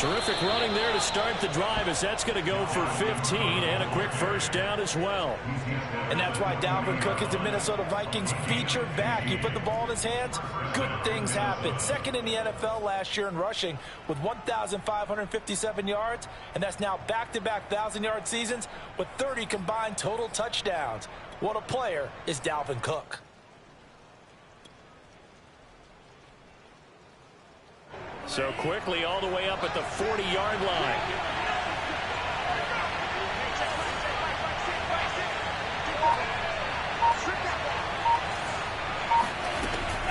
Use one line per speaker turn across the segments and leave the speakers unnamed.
Terrific running there to start the drive, as that's going to go for 15 and a quick first down as well.
And that's why Dalvin Cook is the Minnesota Vikings featured back. You put the ball in his hands, good things happen. Second in the NFL last year in rushing with 1,557 yards, and that's now back-to-back 1,000-yard seasons with 30 combined total touchdowns. What a player is Dalvin Cook.
So quickly all the way up at the 40-yard line.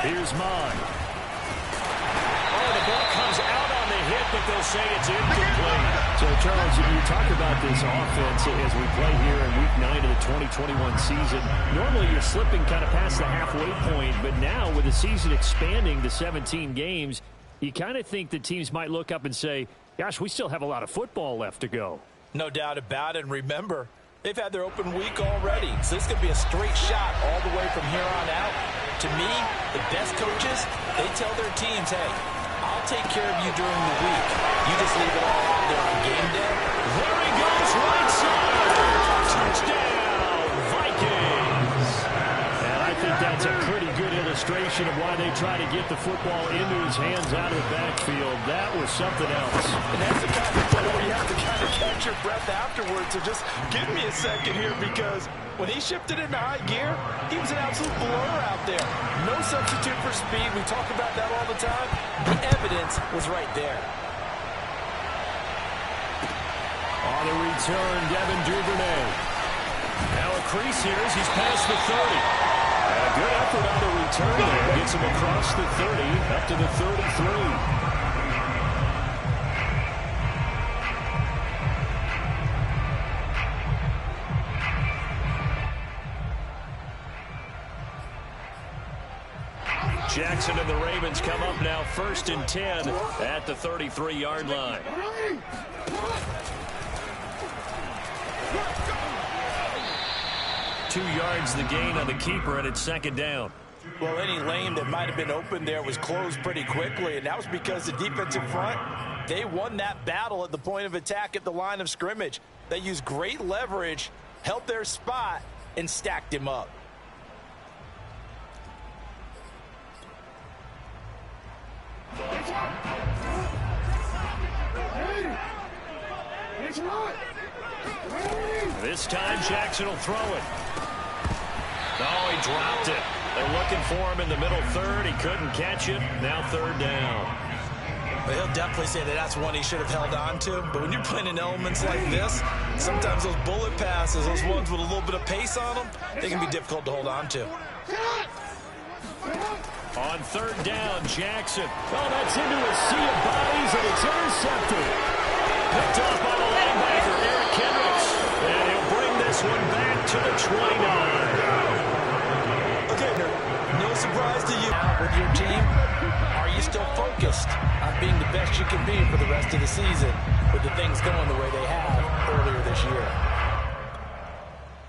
Here's Mond. Oh, the ball comes out on the hit, but they'll say it's incomplete. So, Charles, you talk about this offense as we play here in Week 9 of the 2021 season. Normally you're slipping kind of past the halfway point, but now with the season expanding to 17 games, you kind of think the teams might look up and say, gosh, we still have a lot of football left to go.
No doubt about it. And remember, they've had their open week already. So this could be a straight shot all the way from here on out. To me, the best coaches, they tell their teams, hey, I'll take care of you during the week. You just leave it all out there on game day.
There he goes, right side. Touchdown, Vikings. And I think that's a pretty good illustration of why they try to get the football into his hands out of the backfield. That was something else.
And that's the kind of play where you have to kind of catch your breath afterwards. So just give me a second here, because when he shifted into high gear, he was an absolute blur out there. No substitute for speed. We talk about that all the time. The evidence was right there.
On the return, Devin Duvernay. Now a crease here as he's past the 30. And a good effort on the return there. Gets him across the 30, up to the 33. Jackson and the Ravens come up now 1st and 10 at the 33-yard line. 2 yards the gain on the keeper, and it's 2nd down.
Well, any lane that might have been open there was closed pretty quickly, and that was because the defensive front, they won that battle at the point of attack at the line of scrimmage. They used great leverage, held their spot, and stacked him up.
This time Jackson will throw it. Oh, he dropped it. They're looking for him in the middle third. He couldn't catch it. Now 3rd down.
Well, he'll definitely say that that's one he should have held on to. But when you're playing in elements like this, sometimes those bullet passes, those ones with a little bit of pace on them, they can be difficult to hold on to.
On 3rd down, Jackson. Oh, that's into a sea of bodies, and it's intercepted. Picked off by the linebacker, Eric Kendricks. And he'll bring this one back to the 29.
Okay, no surprise to you. Now with your team, are you still focused on being the best you can be for the rest of the season with the things going the way they have earlier this year?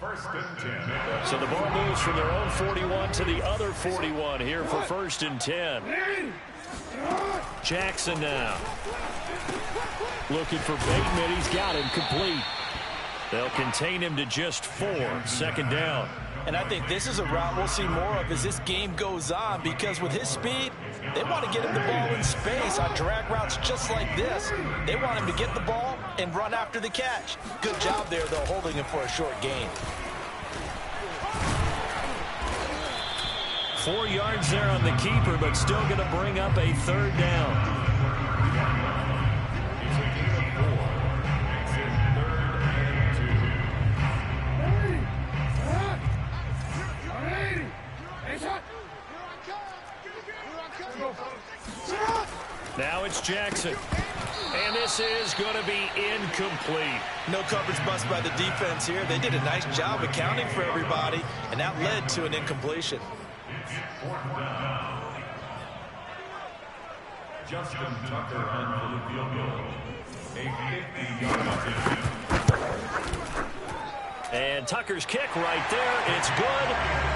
1st and 10. So the ball moves from their own 41 to the other 41 here for 1st and 10. Jackson now. Looking for Bateman. He's got him complete. They'll contain him to just 4. 2nd down.
And I think this is a route we'll see more of as this game goes on, because with his speed, they want to get him the ball in space on drag routes just like this. They want him to get the ball and run after the catch. Good job there, though, holding him for a short gain.
4 yards there on the keeper, but still going to bring up a 3rd down. Now it's Jackson. And this is going to be incomplete.
No coverage bust by the defense here. They did a nice job accounting for everybody, and that led to an incompletion.
Justin Tucker on for the field goal. A 50-yard attempt.
And Tucker's kick right there. It's good.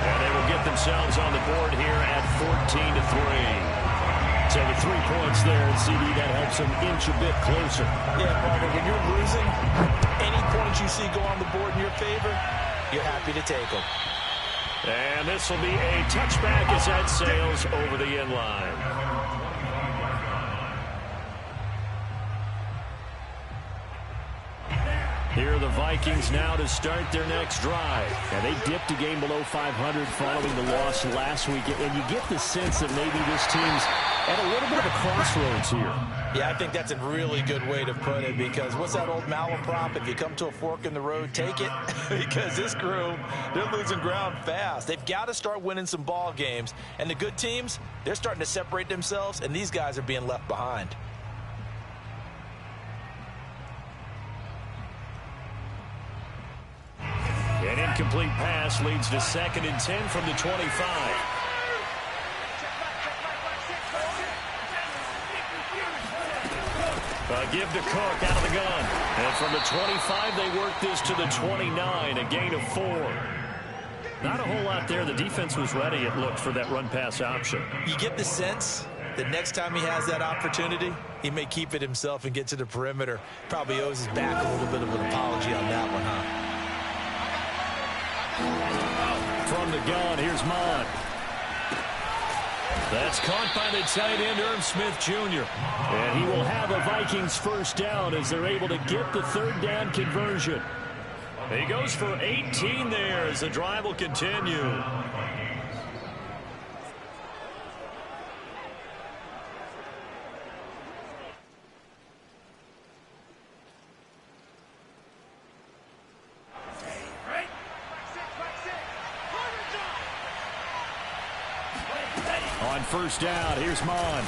And they will get themselves on the board here at 14-3. So the 3 points there, and CD, that helps him inch a bit closer.
Yeah, Marvin, when you're losing, any points you see go on the board in your favor, you're happy to take them.
And this will be a touchback as that sails over the end line. Here are the Vikings now to start their next drive. Now, they dipped a game below 500 following the loss last week, and you get the sense that maybe this team's at a little bit of a crossroads here.
Yeah, I think that's a really good way to put it, because what's that old malaprop? If you come to a fork in the road, take it. Because this crew, they're losing ground fast. They've got to start winning some ball games. And the good teams, they're starting to separate themselves, and these guys are being left behind.
An incomplete pass leads to 2nd and 10 from the 25. Give to Cook out of the gun. And from the 25, they work this to the 29, a gain of 4. Not a whole lot there. The defense was ready, it looked, for that run-pass option.
You get the sense that next time he has that opportunity, he may keep it himself and get to the perimeter. Probably owes his back a little bit of an apology on that one, huh?
From the gun, here's Mon. That's caught by the tight end, Irv Smith Jr. And he will have a Vikings first down as they're able to get the 3rd down conversion. He goes for 18 there as the drive will continue. On first down, here's Mon.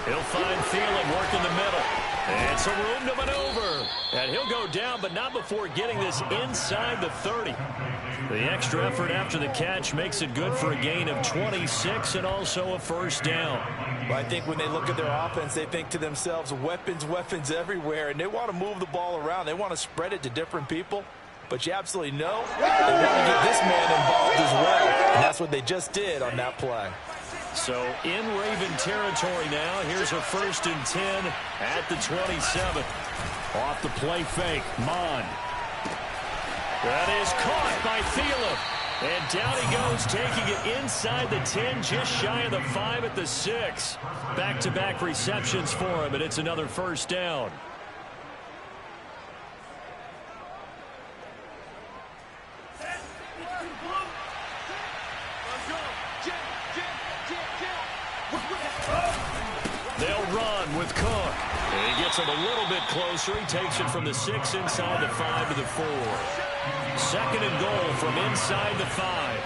He'll find Thielen working the middle. And some room to maneuver. And he'll go down, but not before getting this inside the 30. The extra effort after the catch makes it good for a gain of 26 and also a first down.
Well, I think when they look at their offense, they think to themselves, weapons, weapons everywhere. And they want to move the ball around. They want to spread it to different people. But you absolutely know they want to get this man involved as well. And that's what they just did on that play.
So in Raven territory now. Here's a 1st and 10 at the 27. Off the play fake, Mon. That is caught by Thielen. And down he goes, taking it inside the 10, just shy of the 5 at the 6. Back-to-back receptions for him, and it's another first down. They'll run with Cook. And he gets it a little bit closer. He takes it from the 6 inside the 5 to the 4. 2nd and goal from inside the 5.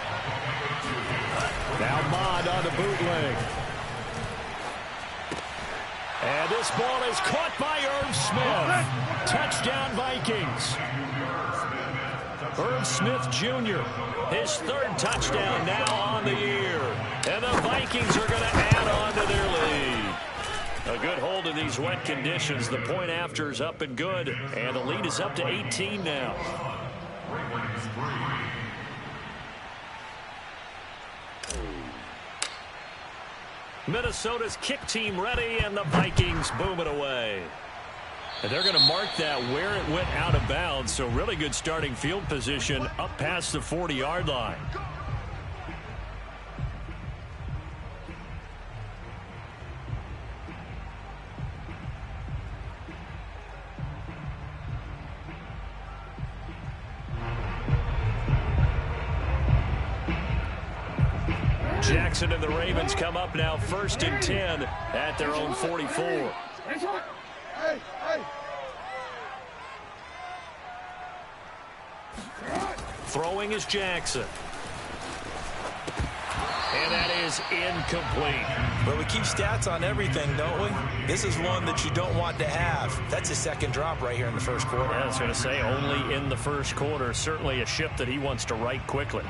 Now Mod on the bootleg. And this ball is caught by Irv Smith. Touchdown Vikings. Irv Smith Jr., his 3rd touchdown now on the year. And the Vikings are going to add on to their lead. A good hold in these wet conditions. The point after is up and good. And the lead is up to 18 now. Minnesota's kick team ready, and the Vikings boom it away. And they're going to mark that where it went out of bounds. So really good starting field position up past the 40-yard line. Jackson and the Ravens come up now 1st and 10 at their own 44. Throwing is Jackson. And that is incomplete.
But we keep stats on everything, don't we? This is one that you don't want to have. That's his 2nd drop right here in the 1st quarter.
Yeah, I was going to say only in the 1st quarter. Certainly a ship that he wants to right quickly.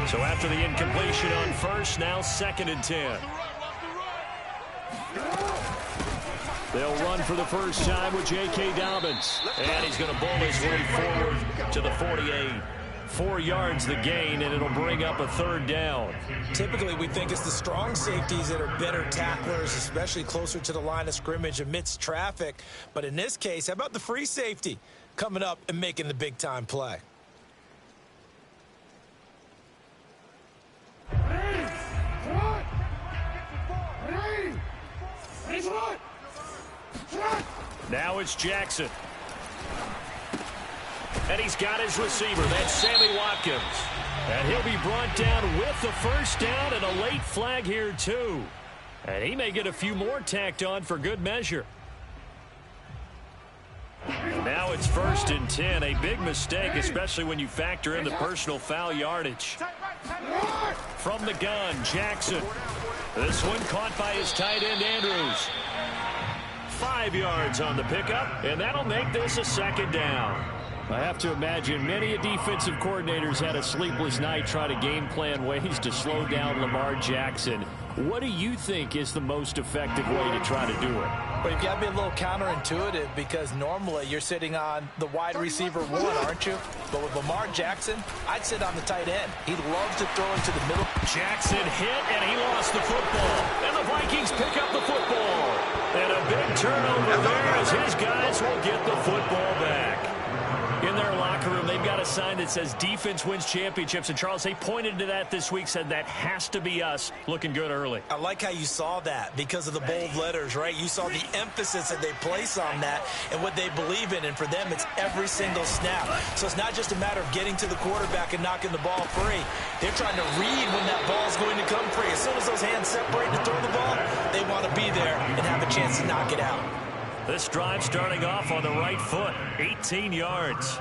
So after the incompletion on first, now 2nd and 10. They'll run for the first time with J.K. Dobbins. And he's going to bowl his way forward to the 48. 4 yards the gain, and it'll bring up a third down.
Typically, we think it's the strong safeties that are better tacklers, especially closer to the line of scrimmage amidst traffic. But in this case, how about the free safety coming up and making the big-time play?
Now it's Jackson. And he's got his receiver. That's Sammy Watkins. And he'll be brought down with the first down and a late flag here, too. And he may get a few more tacked on for good measure. Now it's 1st and 10. A big mistake, especially when you factor in the personal foul yardage. From the gun, Jackson. This one caught by his tight end, Andrews. 5 yards on the pickup, and that'll make this a 2nd down. I have to imagine many defensive coordinators had a sleepless night trying to game plan ways to slow down Lamar Jackson. What do you think is the most effective way to try to do it?
Well, you've got to be a little counterintuitive because normally you're sitting on the wide receiver 1, aren't you? But with Lamar Jackson, I'd sit on the tight end. He loves to throw into the middle.
Jackson hit, and he lost the football. And the Vikings pick up the football. And a big turnover there as his guys will get the football back. In their locker room, they've got a sign that says defense wins championships. And, Charles, they pointed to that this week, said that has to be us. Looking good early.
I like how you saw that because of the bold letters, right? You saw the emphasis that they place on that and what they believe in. And for them, it's every single snap. So it's not just a matter of getting to the quarterback and knocking the ball free. They're trying to read when that ball is going to come free. As soon as those hands separate to throw the ball, they want to be there and have a chance to knock it out.
This drive starting off on the right foot, 18 yards.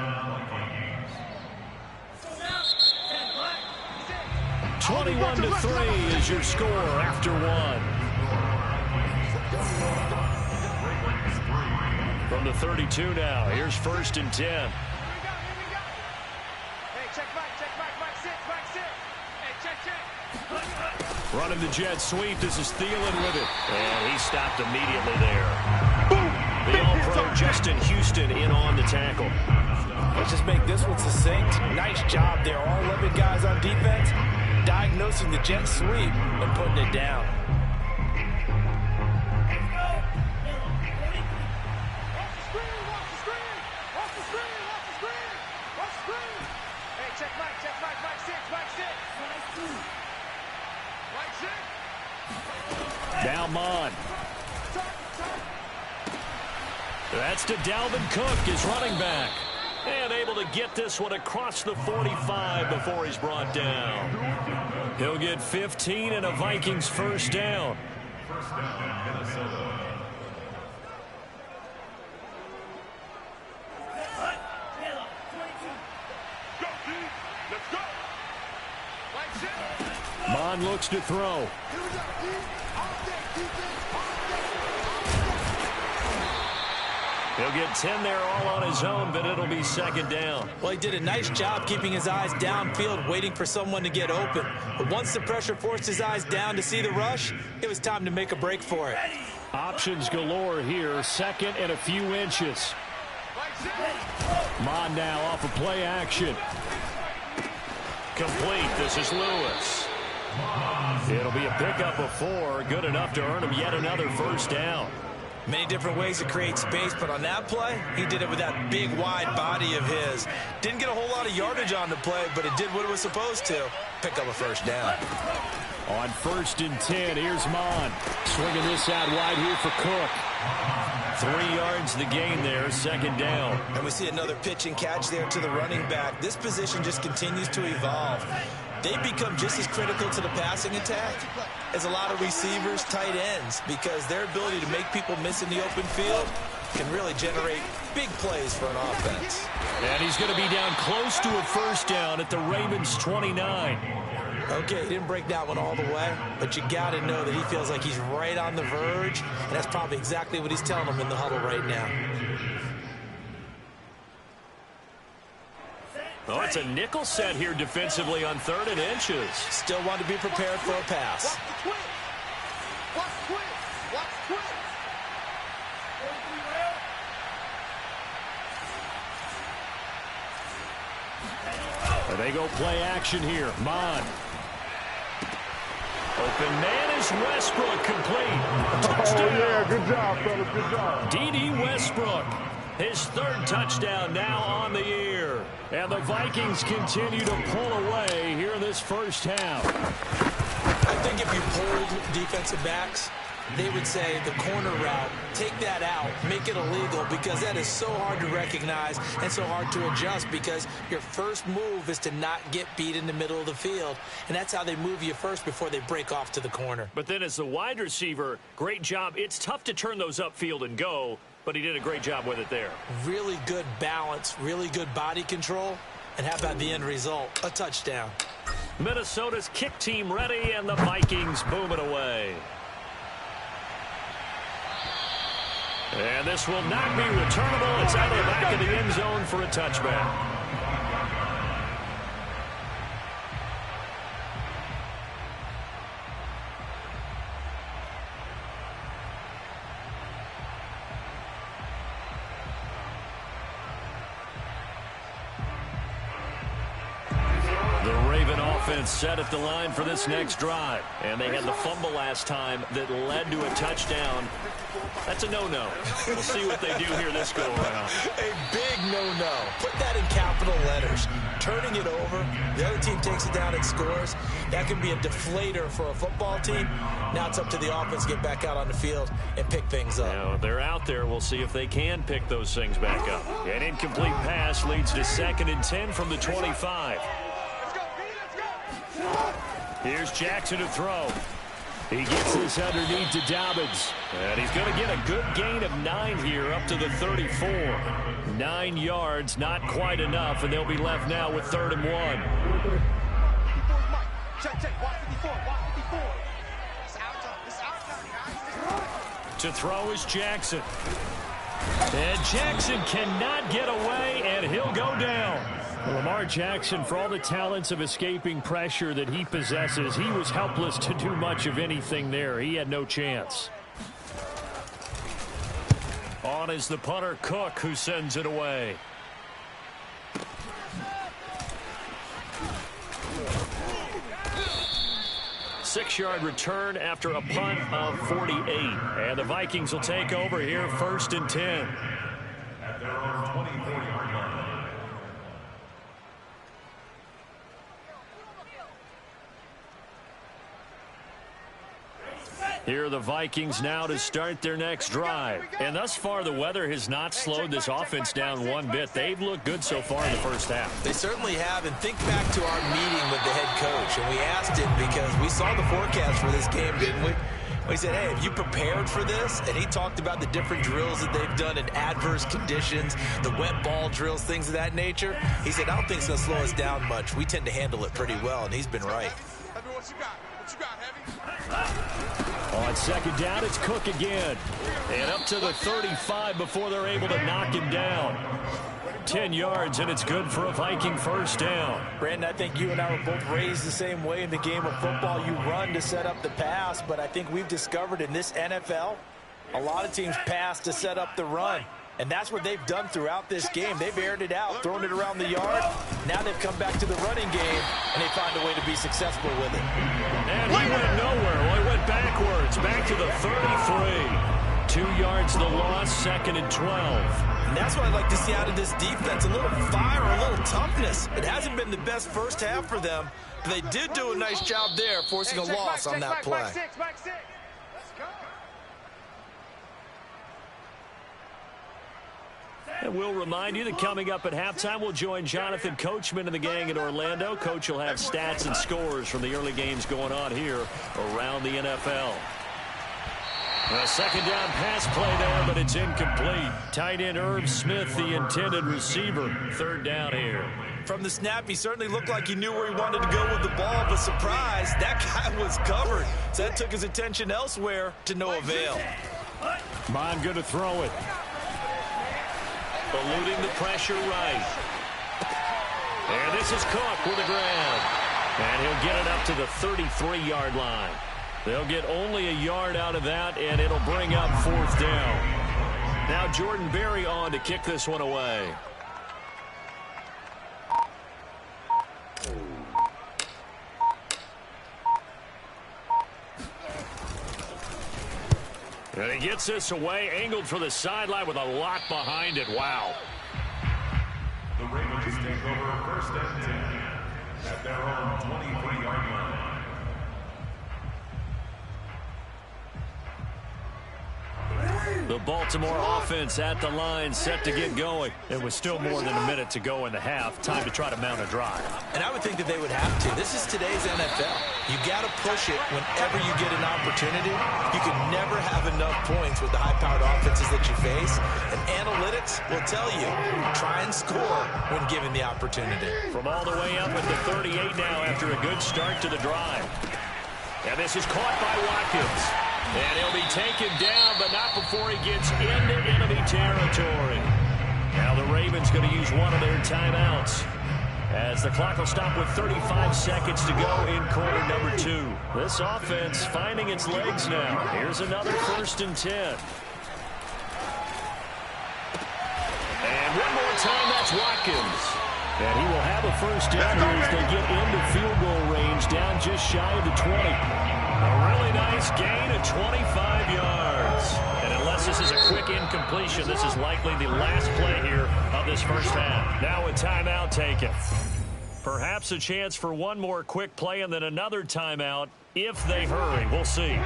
21-3 is your score after 1. From the 32 now, here's 1st and 10. Running the jet sweep, this is Thielen with it. And he stopped immediately there. The All-Pro Justin Houston in on the tackle.
Let's just make this one succinct. Nice job there. All 11 guys on defense diagnosing the jet sweep and putting it down.
Now Mon. That's to Dalvin Cook, his running back. And able to get this one across the 45 before he's brought down. He'll get 15 and a Vikings first down.
First down, Minnesota.
Mon looks to throw. He'll get 10 there all on his own, but it'll be 2nd down.
Well, he did a nice job keeping his eyes downfield, waiting for someone to get open. But once the pressure forced his eyes down to see the rush, it was time to make a break for it.
Options galore here, 2nd and a few inches. Mon now off of play action. Complete, this is Lewis. It'll be a pickup of 4, good enough to earn him yet another first down.
Many different ways to create space, but on that play, he did it with that big, wide body of his. Didn't get a whole lot of yardage on the play, but it did what it was supposed to. Pick up a first down.
On 1st and 10, here's Mon. Swinging this out wide here for Cook. 3 yards the gain there, 2nd down.
And we see another pitch and catch there to the running back. This position just continues to evolve. They become just as critical to the passing attack as a lot of receivers, tight ends, because their ability to make people miss in the open field can really generate big plays for an offense.
And he's going to be down close to a first down at the Ravens 29.
Okay, he didn't break that one all the way, but you got to know that he feels like he's right on the verge, and that's probably exactly what he's telling them in the huddle right now.
Oh, it's a nickel set here defensively on 3rd and inches.
Still want to be prepared for a pass.
And they go play action here. Mon. Open man is Westbrook, complete. Touchdown.
Oh, yeah, good job, fellas, good job.
D.D. Westbrook, his third touchdown now on the year. And the Vikings continue to pull away here in this first half.
I think if you pulled defensive backs, they would say the corner route, take that out, make it illegal, because that is so hard to recognize and so hard to adjust, because your first move is to not get beat in the middle of the field, and that's how they move you first before they break off to the corner.
But then as the wide receiver, great job. It's tough to turn those upfield and go, but he did a great job with it there.
Really good balance, really good body control, and how about the end result? A touchdown.
Minnesota's kick team ready, and the Vikings boom it away. And this will not be returnable. It's out of the back of the end zone for a touchback. Offense set at the line for this next drive. And they had the fumble last time that led to a touchdown. That's a no-no. We'll see what they do here this go-around.
A big no-no. Put that in capital letters. Turning it over, the other team takes it down and scores. That can be a deflator for a football team. Now it's up to the offense to get back out on the field and pick things up.
Now, if they're out there, we'll see if they can pick those things back up. An incomplete pass leads to 2nd and 10 from the 25. Here's Jackson to throw. He gets this underneath to Dobbins. And he's going to get a good gain of 9 here up to the 34. 9 yards, not quite enough, and they'll be left now with 3rd and 1. To throw is Jackson. And Jackson cannot get away, and he'll go down. Lamar Jackson, for all the talents of escaping pressure that he possesses, he was helpless to do much of anything there. He had no chance. On is the punter, Cook, who sends it away. Six-yard return after a punt of 48. And the Vikings will take over here 1st and 10.
At their own 24-yard line.
Here are the Vikings now to start their next drive. And thus far, the weather has not slowed this offense down one bit. They've looked good so far in the first half.
They certainly have. And think back to our meeting with the head coach. And we asked him because we saw the forecast for this game, didn't we? We said, hey, have you prepared for this? And he talked about the different drills that they've done in adverse conditions, the wet ball drills, things of that nature. He said, I don't think it's going to slow us down much. We tend to handle it pretty well, and he's been right.
What you got, Heavy?
On 2nd down, it's Cook again. And up to the 35 before they're able to knock him down. 10 yards, and it's good for a Viking first down.
Brandon, I think you and I were both raised the same way in the game of football. You run to set up the pass, but I think we've discovered in this NFL, a lot of teams pass to set up the run. And that's what they've done throughout this game. They've aired it out, thrown it around the yard. Now they've come back to the running game, and they find a way to be successful with it.
And he went nowhere. Well, he went backwards, back to the 33. 2 yards the loss, 2nd and 12.
And that's what I'd like to see out of this defense, a little fire, a little toughness. It hasn't been the best first half for them, but they did do a nice job there, forcing a loss on that play.
Back 6. Let's go.
And we'll remind you that coming up at halftime, we'll join Jonathan Coachman and the gang in Orlando. Coach will have stats and scores from the early games going on here around the NFL. A 2nd down pass play there, but it's incomplete. Tight end Irv Smith, the intended receiver. 3rd down here.
From the snap, he certainly looked like he knew where he wanted to go with the ball, but surprise, that guy was covered. So that took his attention elsewhere to no avail.
Mon going to throw it. Eluding the pressure right. And this is Cook with a grab. And he'll get it up to the 33-yard line. They'll get only a yard out of that, and it'll bring up 4th down. Now Jordan Berry on to kick this one away. And he gets this away, angled for the sideline with a lot behind it. Wow.
The Ravens take over 1st and 10 at their own 23-yard line.
The Baltimore offense at the line, set to get going. It was still more than a minute to go in the half. Time to try to mount a drive.
And I would think that they would have to. This is today's NFL. You got to push it whenever you get an opportunity. You can never have enough points with the high-powered offenses that you face. And analytics will tell you, try and score when given the opportunity.
From all the way up at the 38 now after a good start to the drive. And this is caught by Watkins. And he'll be taken down, but not before he gets into enemy territory. Now the Ravens going to use one of their timeouts, as the clock will stop with 35 seconds to go in quarter number 2. This offense finding its legs now. Here's another 1st and 10. And one more time, that's Watkins. And he will have a first down here as they get into field goal range, down just shy of the 20. A really nice gain of 25 yards. And unless this is a quick incompletion, this is likely the last play here of this first half. Now a timeout taken. Perhaps a chance for one more quick play and then another timeout if they hurry. We'll see.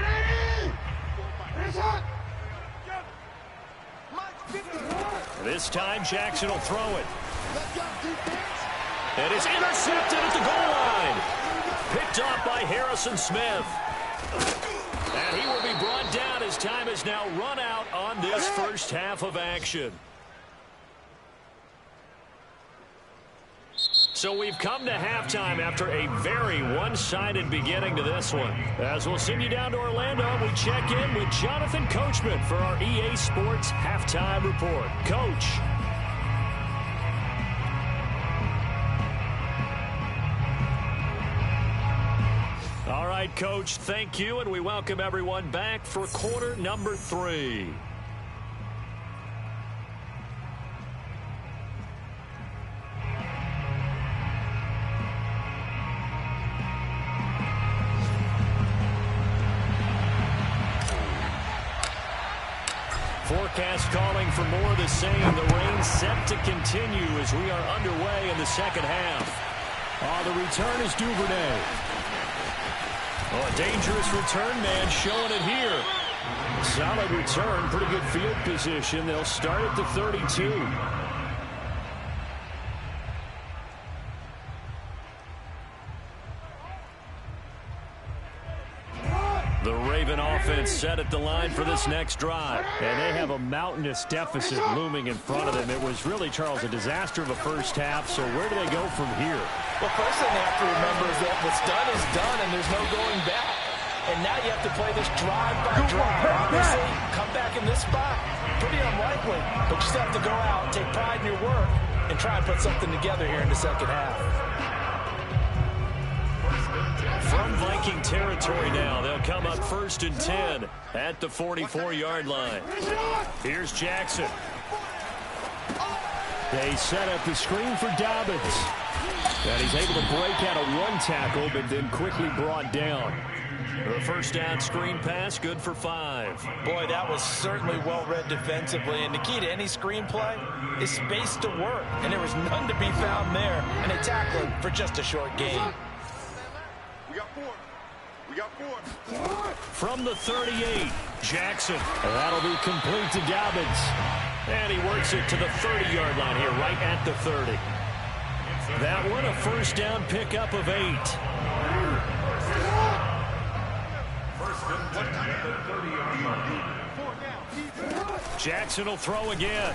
This time Jackson will throw it. And it's intercepted at the goal line. Picked off by Harrison Smith. And he will be brought down as time has now run out on this first half of action. So we've come to halftime after a very one-sided beginning to this one. As we'll send you down to Orlando, we check in with Jonathan Coachman for our EA Sports Halftime Report. Coach. All right, Coach, thank you, and we welcome everyone back for quarter number 3. Forecast calling for more of the same. The rain set to continue as we are underway in the second half. The return is Duvernay. A dangerous return man showing it here. Solid return, pretty good field position. They'll start at the 32. The Raven offense set at the line for this next drive. And they have a mountainous deficit looming in front of them. It was really, Charles, a disaster of a first half. So where do they go from here?
Well, first thing they have to remember is that what's done is done, and there's no going back. And now you have to play this drive by drive. Obviously, come back in this spot, pretty unlikely. But you still have to go out, take pride in your work, and try and put something together here in the second half.
From Viking territory now, they'll come up 1st and 10 at the 44-yard line. Here's Jackson. They set up the screen for Dobbins. And he's able to break out of one tackle, but then quickly brought down. The first down screen pass, good for 5.
Boy, that was certainly well read defensively. And the key to any screenplay is space to work. And there was none to be found there. And they tackled for just a short gain.
We got 4. We got 4.
From the 38, Jackson. And that'll be complete to Dobbins. And he works it to the 30-yard line here, right at the 30. That one, a first down pickup of 8. Jackson will throw again.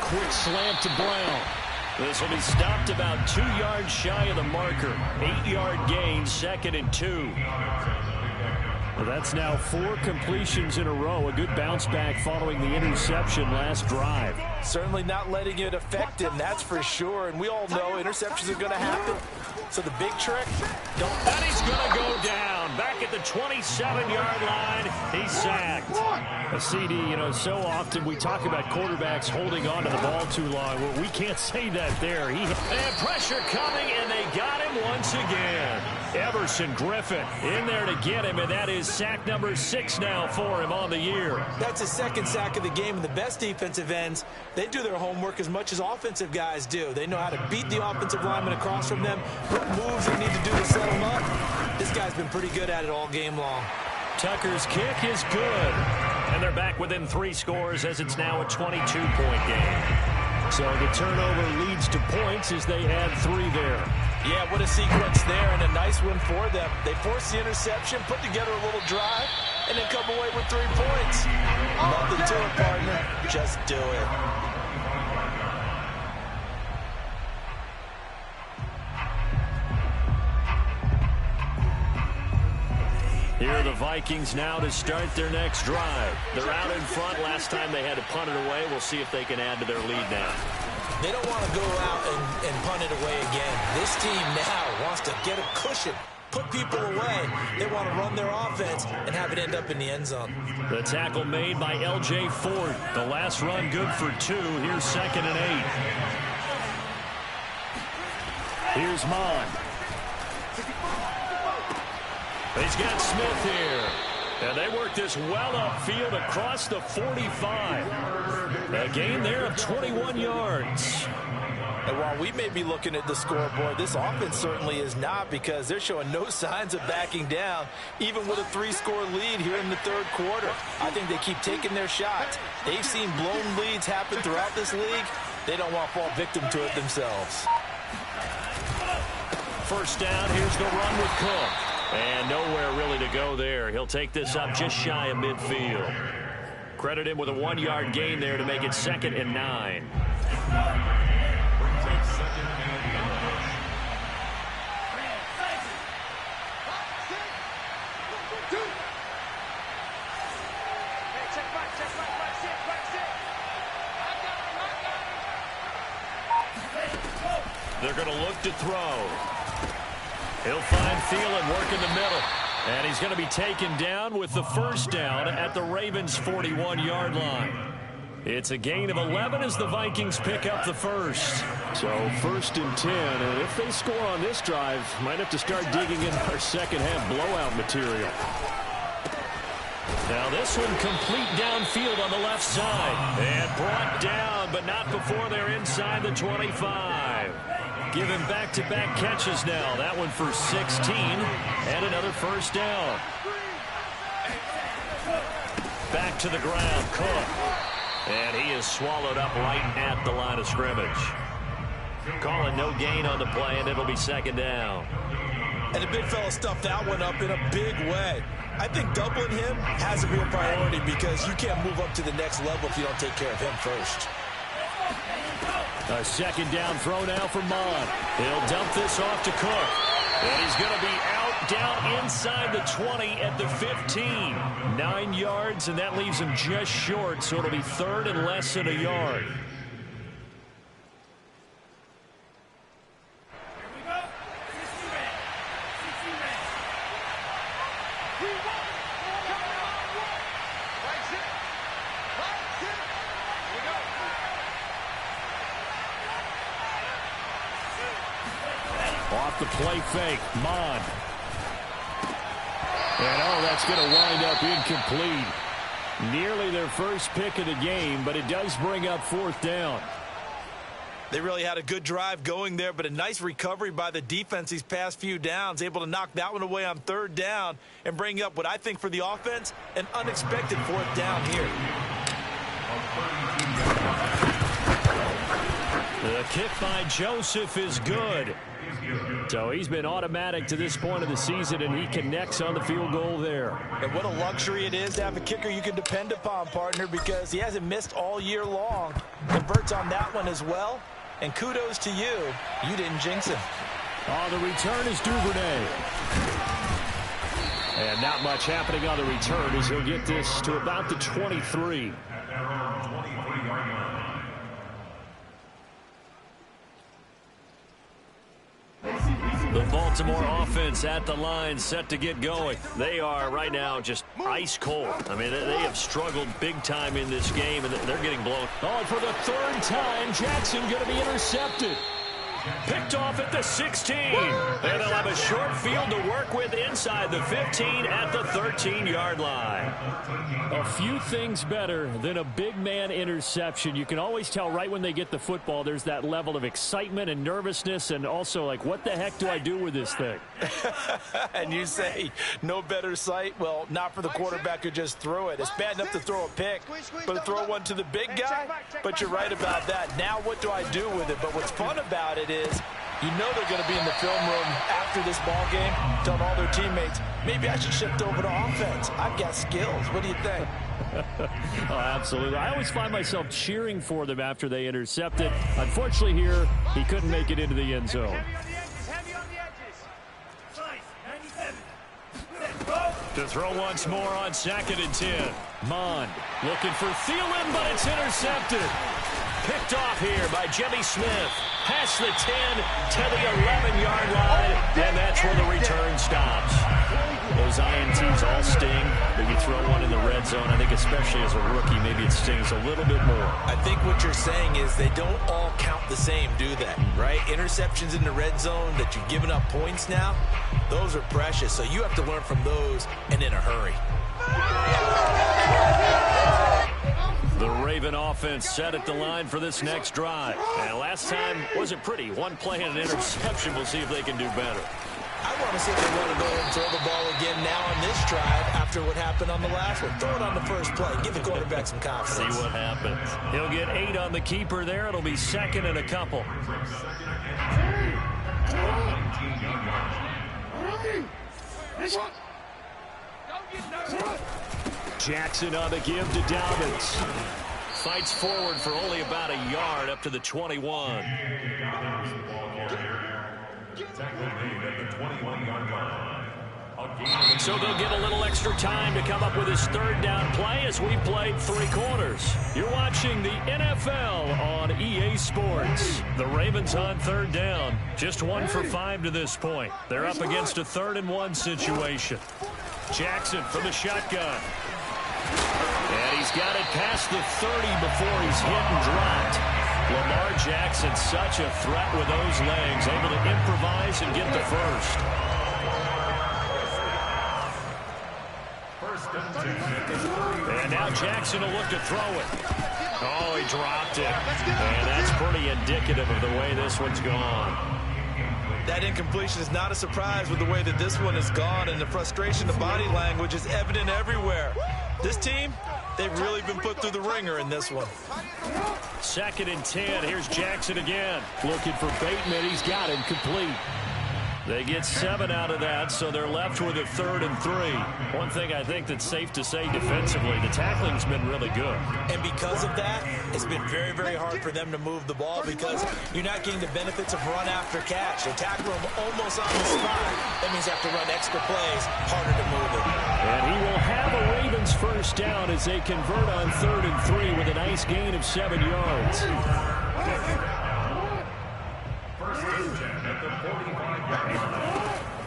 Quick slant to Brown. This will be stopped about 2 yards shy of the marker. 8-yard gain, 2nd and 2. Well, that's now 4 completions in a row. A good bounce back following the interception last drive.
Certainly not letting it affect him, that's for sure. And we all know interceptions are going to happen. So the big trick, don't...
And he's going to go down. Back at the 27-yard line, he's sacked. A CD, you know, so often we talk about quarterbacks holding on to the ball too long. Well, we can't say that there. They have pressure coming, and they got him once again. Everson Griffin in there to get him, and that is sack number 6 now for him on the year.
That's his second sack of the game, and the best defensive ends, they do their homework as much as offensive guys do. They know how to beat the offensive lineman across from them, what moves they need to do to set them up. This guy's been pretty good at it all game long.
Tucker's kick is good, and they're back within 3 scores as it's now a 22-point game. So the turnover leads to points as they add 3 there.
Yeah, what a sequence there, and a nice win for them. They force the interception, put together a little drive, and then come away with 3 points. Nothing to it, partner. Just do it.
Here are the Vikings now to start their next drive. They're out in front. Last time they had to punt it away. We'll see if they can add to their lead now.
They don't want to go out and punt it away again. This team now wants to get a cushion, put people away. They want to run their offense and have it end up in the end zone.
The tackle made by L.J. Ford. The last run good for 2. Here's 2nd and 8. Here's Mon. He's got Smith here. And they work this well upfield across the 45. A gain there of 21 yards.
And while we may be looking at the scoreboard, this offense certainly is not, because they're showing no signs of backing down, even with a 3-score lead here in the 3rd quarter. I think they keep taking their shots. They've seen blown leads happen throughout this league. They don't want to fall victim to it themselves.
First down, here's the run with Cook. And nowhere really to go there. He'll take this up just shy of midfield. Credit him with a 1-yard gain there to make it 2nd and 9. They're going to look to throw. He'll find Thielen work in the middle. And he's going to be taken down with the first down at the Ravens' 41-yard line. It's a gain of 11 as the Vikings pick up the first. So 1st and 10, and if they score on this drive, might have to start digging in our second-half blowout material. Now this one complete downfield on the left side. And brought down, but not before they're inside the 25. Giving back-to-back catches now. That one for 16, and another first down. Back to the ground, Cook. And he is swallowed up right at the line of scrimmage. Calling no gain on the play, and it'll be 2nd down.
And the big fella stuffed that one up in a big way. I think doubling him has a real priority, because you can't move up to the next level if you don't take care of him first.
A 2nd down throw now for Mon. He'll dump this off to Cook. And he's going to be out down inside the 20 at the 15. 9 yards, and that leaves him just short, so it'll be 3rd and less than a yard. Off the play fake, Mon. And that's going to wind up incomplete. Nearly their first pick of the game, but it does bring up 4th down.
They really had a good drive going there, but a nice recovery by the defense these past few downs, able to knock that one away on 3rd down and bring up what I think for the offense, an unexpected 4th down here.
The kick by Joseph is good. So he's been automatic to this point of the season, and he connects on the field goal there.
And what a luxury it is to have a kicker you can depend upon, partner, because he hasn't missed all year long. Converts on that one as well, and kudos to you. You didn't jinx him.
The return is Duvernay. And not much happening on the return as he'll get this to about the 23. The Baltimore offense at the line, set to get going. They are right now just ice cold. I mean, they have struggled big time in this game, and they're getting blown. Oh, and for the 3rd time, Jackson going to be intercepted. Picked off at the 16. And they'll have a short field to work with inside the 15 at the 13-yard line. A few things better than a big man interception. You can always tell right when they get the football, there's that level of excitement and nervousness, and also like, what the heck do I do with this thing?
And you say no better sight? Well, not for the quarterback who just threw it. It's bad enough to throw a pick, but to throw one to the big guy? But you're right about that. Now what do I do with it? But what's fun about it is you know they're going to be in the film room after this ball game telling all their teammates, maybe I should shift over to offense. I've got skills. What do you think?
Oh, absolutely. I always find myself cheering for them after they intercept it. Unfortunately here, he couldn't make it into the end zone. To throw once more on 2nd and 10. Mond looking for Thielen, but it's intercepted. Picked off here by Jimmy Smith. Past the 10 to the 11-yard line, and that's where the return stops. Those INTs all sting, but you throw one in the red zone. I think especially as a rookie, maybe it stings a little bit more.
I think what you're saying is they don't all count the same, do they? Right? Interceptions in the red zone that you've given up points now, those are precious. So you have to learn from those and in a hurry.
The Raven offense set at the line for this next drive. And last time wasn't pretty. One play and an interception. We'll see if they can do better.
I want to see if they want to go ahead and throw the ball again now on this drive after what happened on the last one. Throw it on the first play. Give the quarterback some confidence.
See what happens. He'll get 8 on the keeper there. It'll be 2nd and a couple. Jackson on the give to Dobbins. Fights forward for only about a yard up to the 21. So they'll get a little extra time to come up with his 3rd down play as we played 3 quarters. You're watching the NFL on EA Sports. The Ravens on 3rd down. Just 1 for 5 to this point. They're up against a 3rd and 1 situation. Jackson from the shotgun. And he's got it past the 30 before he's hit and dropped. Lamar Jackson, such a threat with those legs, able to improvise and get the first. And now Jackson will look to throw it. Oh, he dropped it. And that's pretty indicative of the way this one's gone.
That incompletion is not a surprise with the way that this one has gone, and the frustration, the body language is evident everywhere. This team, they've really been put through the ringer in this one.
2nd and 10. Here's Jackson again. Looking for Bateman. He's got him complete. They get 7 out of that, so they're left with a 3rd and 3. One thing I think that's safe to say defensively, the tackling's been really good.
And because of that, it's been very, very hard for them to move the ball because you're not getting the benefits of run after catch. They tackle them almost on the spot. That means they have to run extra plays, harder to move it.
And he will have a Ravens first down as they convert on 3rd and 3 with a nice gain of 7 yards.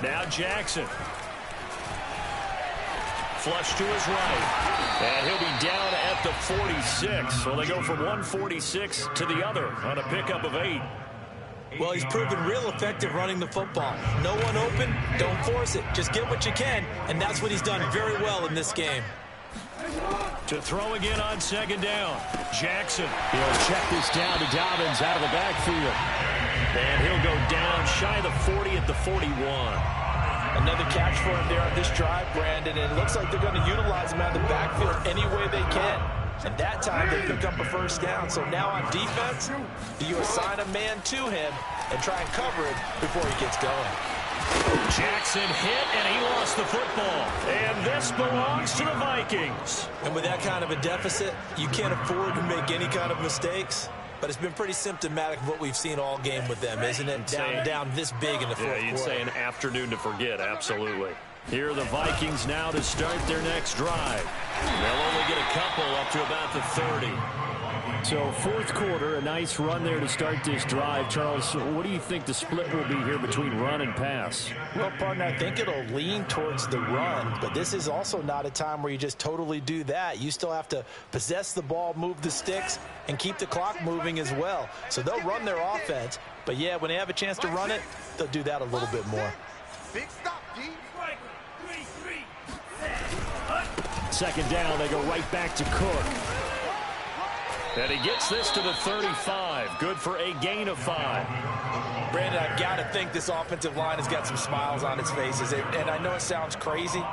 Now Jackson. Flush to his right. And he'll be down at the 46. So they go from 146 to the other on a pickup of 8.
Well, he's proven real effective running the football. No one open, don't force it. Just get what you can, and that's what he's done very well in this game.
To throw again on 2nd down. Jackson. He'll check this down to Dobbins out of the backfield. And he'll go down shy of the 40 at the 41.
Another catch for him there on this drive, Brandon. And it looks like they're going to utilize him out of the backfield any way they can. And that time they pick up a first down. So now on defense, do you assign a man to him and try and cover it before he gets going?
Jackson hit, and he lost the football. And this belongs to the Vikings.
And with that kind of a deficit, you can't afford to make any kind of mistakes. But it's been pretty symptomatic of what we've seen all game with them, isn't it? Down this big in the fourth quarter.
Yeah, you'd say an afternoon to forget, absolutely. Here are the Vikings now to start their next drive. They'll only get a couple up to about the 30. So 4th quarter, a nice run there to start this drive. Charles, what do you think the split will be here between run and pass?
Well, partner, I think it'll lean towards the run, but this is also not a time where you just totally do that. You still have to possess the ball, move the sticks, and keep the clock moving as well. So they'll run their offense, But, yeah, when they have a chance to run it, they'll do that a little bit more.
Big stop, D.
Second down, they go right back to Cook. And he gets this to the 35. Good for a gain of 5.
Brandon, I've got to think this offensive line has got some smiles on its faces. And I know it sounds crazy,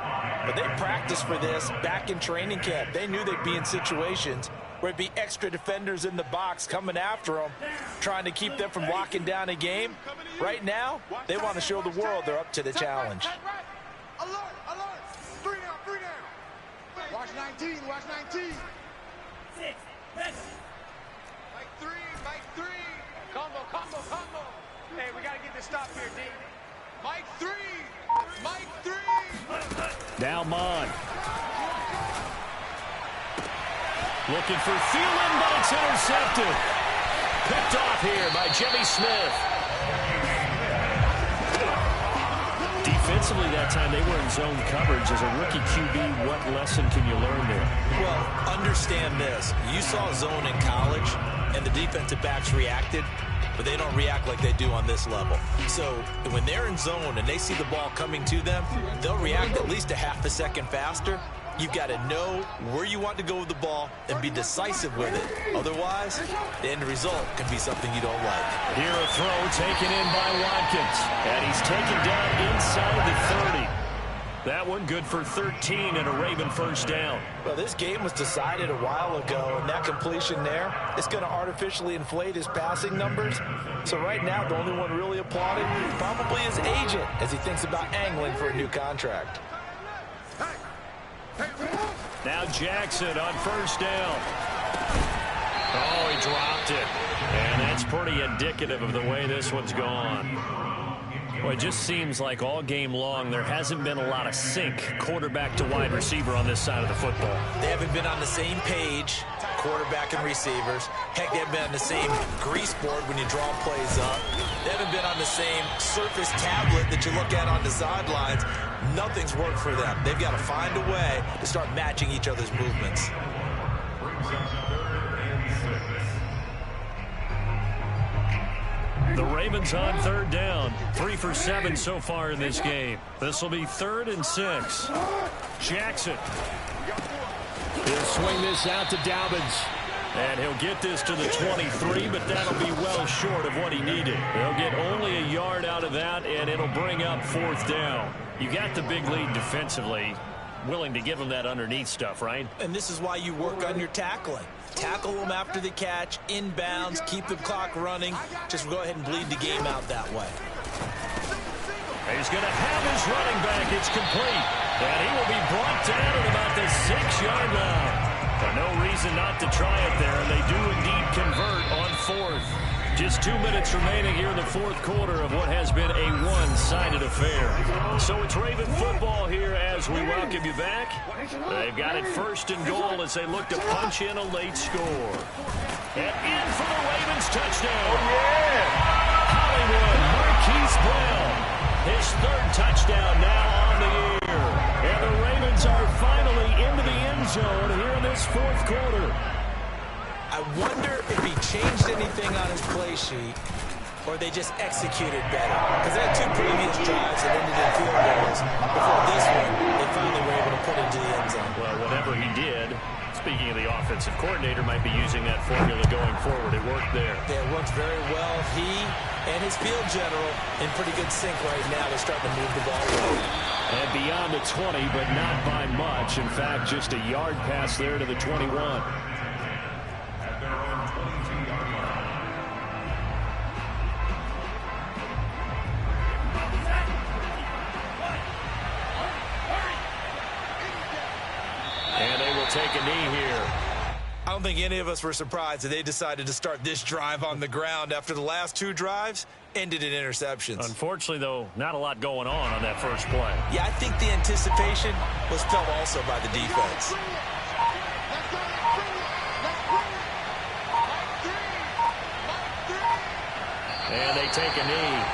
but they practiced for this back in training camp. They knew they'd be in situations where it'd be extra defenders in the box coming after them, trying to keep them from locking down a game. Right now, they want to show the world they're up to the challenge.
Alert, alert. 3 down, 3 down. Watch 19, watch 19.
6, ready.
Mike 3, Mike 3.
Combo. Hey, we got to get this stop here, D.
Mike 3, Mike 3.
Now Mon. Looking for Thielen, but it's intercepted. Picked off here by Jimmy Smith. Defensively that time, they were in zone coverage. As a rookie QB, what lesson can you learn there?
Well, understand this. You saw zone in college, and the defensive backs reacted, but they don't react like they do on this level. So when they're in zone and they see the ball coming to them, they'll react at least a half a second faster. You've got to know where you want to go with the ball and be decisive with it. Otherwise, the end result can be something you don't like.
Here a throw taken in by Watkins. And he's taken down inside the 30. That one good for 13 and a Raven first down.
Well, this game was decided a while ago, and that completion there is going to artificially inflate his passing numbers. So right now, the only one really applauding probably his agent as he thinks about angling for a new contract.
Now Jackson on first down. Oh, he dropped it. And that's pretty indicative of the way this one's gone. Well, it just seems like all game long there hasn't been a lot of sync quarterback to wide receiver on this side of the football.
They haven't been on the same page, quarterback and receivers. Heck, they haven't been on the same grease board when you draw plays up. They haven't been on the same surface tablet that you look at on the sidelines. Nothing's worked for them. They've got to find a way to start matching each other's movements.
The Ravens on third down. 3 for 7 so far in this game. This will be 3rd and 6. Jackson. He'll swing this out to Dobbins. And he'll get this to the 23, but that'll be well short of what he needed. He'll get only a yard out of that, and it'll bring up 4th down. You got the big lead defensively. Willing to give him that underneath stuff, right?
And this is why you work on your tackling. Tackle them after the catch, inbounds, keep the clock running. Just go ahead and bleed the game out that way.
He's going to have his running back. It's complete. And he will be brought down at about the 6-yard line. But no reason not to try it there, and they do indeed convert on 4th. Just 2 minutes remaining here in the 4th quarter of what has been a one-sided affair. So it's Raven football here as we welcome you back. They've got it 1st and goal as they look to punch in a late score. And in for the Ravens touchdown.
Oh, yeah.
Hollywood, Marquise Brown. His 3rd touchdown now on the year. And the Ravens are finally into the end zone here in this 4th quarter.
I wonder if he changed anything on his play sheet or they just executed better. Because they had 2 previous drives that ended in field goals. Before this one, they finally were able to put into the end zone.
Well, whatever he did, speaking of the offensive coordinator, might be using that formula going forward. It worked there.
Yeah, it works very well. He and his field general in pretty good sync right now. They're starting to move the ball well.
And beyond the 20, but not by much. In fact, just a yard pass there to the 21. And they will take a knee here.
I don't think any of us were surprised that they decided to start this drive on the ground after the last 2 drives ended in interceptions.
Unfortunately, though, not a lot going on that first play.
Yeah, I think the anticipation was felt also by the defense.
And they take a knee.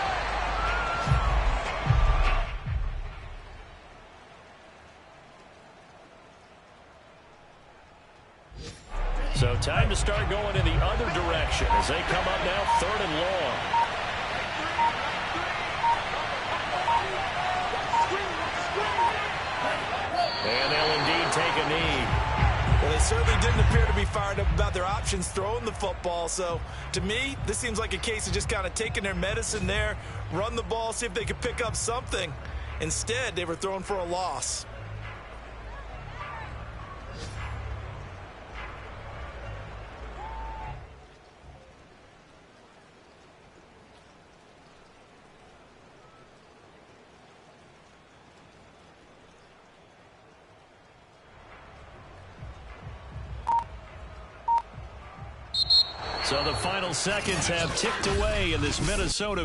So time to start going in the other direction as they come up now 3rd and long.
certainly didn't appear to be fired up about their options throwing the football. So, to me, this seems like a case of just kind of taking their medicine there, run the ball, see if they could pick up something. Instead, they were throwing for a loss.
So the final seconds have ticked away in this Minnesota